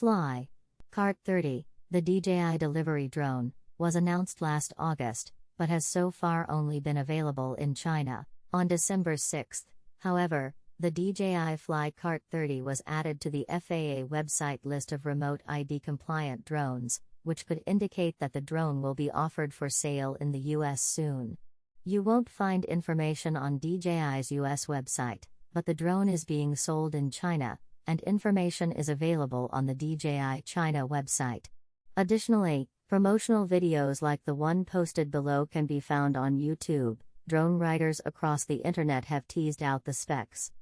FlyCart 30, the DJI delivery drone, was announced last August, but has so far only been available in China. On December 6, however, the DJI FlyCart 30 was added to the FAA website list of remote ID-compliant drones, which could indicate that the drone will be offered for sale in the US soon. You won't find information on DJI's US website, but the drone is being sold in China, and information is available on the DJI China website. Additionally, promotional videos like the one posted below can be found on YouTube. Drone writers across the internet have teased out the specs.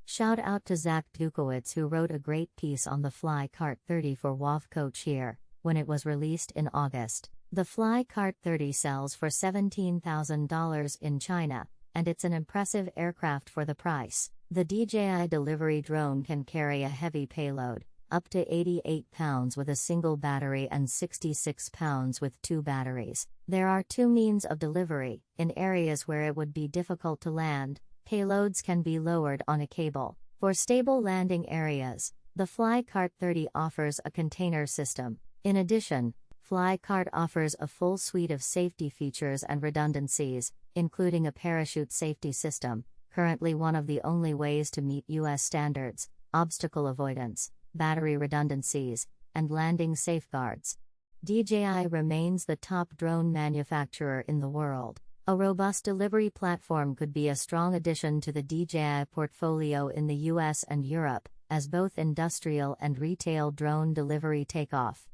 Shout out to Zach Dukowitz, who wrote a great piece on the FlyCart 30 for WAVCO Cheer when it was released in August. The FlyCart 30 sells for $17,000 in China, and it's an impressive aircraft for the price. The DJI delivery drone can carry a heavy payload, up to 88 pounds with a single battery and 66 pounds with two batteries. There are two means of delivery. In areas where it would be difficult to land, payloads can be lowered on a cable. For stable landing areas, the FlyCart 30 offers a container system. In addition, FlyCart offers a full suite of safety features and redundancies, including a parachute safety system, currently one of the only ways to meet US standards, obstacle avoidance, battery redundancies, and landing safeguards. DJI remains the top drone manufacturer in the world. A robust delivery platform could be a strong addition to the DJI portfolio in the US and Europe, as both industrial and retail drone delivery take off.